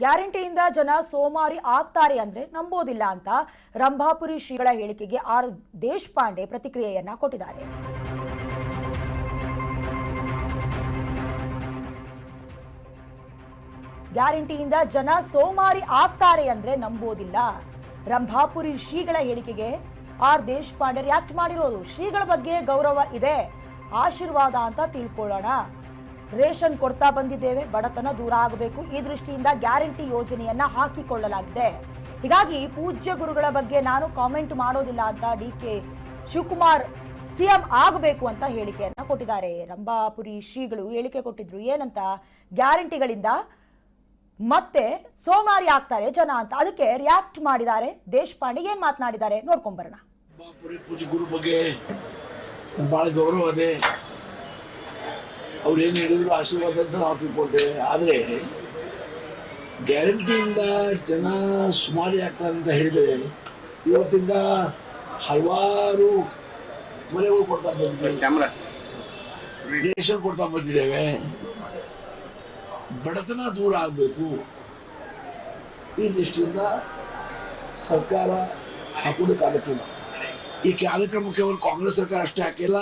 ಗ್ಯಾರಂಟಿಯಿಂದ ಜನ ಸೋಮಾರಿ ಆಗ್ತಾರೆ ಅಂದ್ರೆ ನಂಬೋದಿಲ್ಲ ಅಂತ ರಂಭಾಪುರಿ ಶ್ರೀಗಳ ಹೇಳಿಕೆಗೆ ಆರ್ ದೇಶಪಾಂಡೆ ಪ್ರತಿಕ್ರಿಯೆಯನ್ನ ಕೊಟ್ಟಿದ್ದಾರೆ. ಗ್ಯಾರಂಟಿಯಿಂದ ಜನ ಸೋಮಾರಿ ಆಗ್ತಾರೆ ಅಂದ್ರೆ ನಂಬೋದಿಲ್ಲ. ರಂಭಾಪುರಿ ಶ್ರೀಗಳ ಹೇಳಿಕೆಗೆ ಆರ್ ದೇಶಪಾಂಡೆ ರಿಯಾಕ್ಟ್ ಮಾಡಿರೋದು. ಶ್ರೀಗಳ ಬಗ್ಗೆ ಗೌರವ ಇದೆ, ಆಶೀರ್ವಾದ ಅಂತ ತಿಳ್ಕೊಳ್ಳೋಣ. ರೇಷನ್ ಕೊಡ್ತಾ ಬಂದಿದ್ದೇವೆ, ಬಡತನ ದೂರ ಆಗಬೇಕು, ಈ ದೃಷ್ಟಿಯಿಂದ ಗ್ಯಾರಂಟಿ ಯೋಜನೆಯನ್ನ ಹಾಕಿಕೊಳ್ಳಲಾಗಿದೆ. ಹೀಗಾಗಿ ಪೂಜ್ಯ ಗುರುಗಳ ಬಗ್ಗೆ ನಾನು ಕಾಮೆಂಟ್ ಮಾಡೋದಿಲ್ಲ ಅಂತ ಡಿ.ಕೆ. ಶಿವಕುಮಾರ್ ಸಿಎಂ ಆಗಬೇಕು ಅಂತ ಹೇಳಿಕೆಯನ್ನ ಕೊಟ್ಟಿದ್ದಾರೆ. ರಂಭಾಪುರಿ ಶ್ರೀಗಳು ಹೇಳಿಕೆ ಕೊಟ್ಟಿದ್ರು. ಏನಂತ? ಗ್ಯಾರಂಟಿಗಳಿಂದ ಮತ್ತೆ ಸೋಮಾರಿ ಆಗ್ತಾರೆ ಜನ ಅಂತ. ಅದಕ್ಕೆ ರಿಯಾಕ್ಟ್ ಮಾಡಿದ್ದಾರೆ ದೇಶಪಾಂಡೆ. ಏನ್ ಮಾತನಾಡಿದ್ದಾರೆ ನೋಡ್ಕೊಂಡ್ ಬರೋಣ. ಪೂಜ್ಯ ಗುರು ಬಗ್ಗೆ ಬಹಳ ಗೌರವ ಇದೆ. ಅವ್ರು ಏನು ಹೇಳಿದ್ರು ಆಶೀರ್ವಾದ ಅಂತ ನಾವು ತಿಳ್ಕೊಳ್ತೇವೆ. ಆದರೆ ಗ್ಯಾರಂಟಿಯಿಂದ ಜನ ಸುಮಾರಿ ಆಗ್ತಾರೆ ಅಂತ ಹೇಳಿದರೆ ಇವತ್ತಿಂದ ಹಲವಾರು ಮನೆಗಳು ಕೊಡ್ತಾ ಬಂದಿದ್ದೇವೆ, ರೇಷನ್ ಕೊಡ್ತಾ ಬಂದಿದ್ದೇವೆ. ಬಡತನ ದೂರ ಆಗಬೇಕು, ಈ ದೃಷ್ಟಿಯಿಂದ ಸರ್ಕಾರ ಹಾಕಿದ ಕಾರ್ಯಕ್ರಮ. ಈ ಕಾರ್ಯಕ್ರಮ ಕೇವಲ ಕಾಂಗ್ರೆಸ್ ಸರ್ಕಾರ ಅಷ್ಟೇ ಹಾಕಿಲ್ಲ,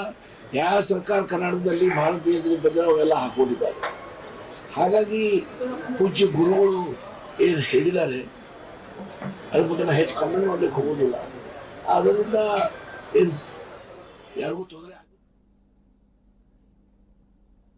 ಯಾವ ಸರ್ಕಾರ ಕರ್ನಾಟಕದಲ್ಲಿ ಭಾರತ ಯೋಜನೆ ಬಗ್ಗೆ ಅವೆಲ್ಲ ಹಾಕೊಂಡಿದ್ದಾರೆ. ಹಾಗಾಗಿ ಪೂಜ್ಯ ಗುರುಗಳು ಏನು ಹೇಳಿದ್ದಾರೆ ಅದ್ರ ಬಗ್ಗೆ ಹೆಚ್ಚು ಕಮೆಂಟ್ ಮಾಡ್ಲಿಕ್ಕೆ ಹೋಗೋದಿಲ್ಲ. ಆದ್ದರಿಂದ ಯಾರಿಗೂ ತೊಂದರೆ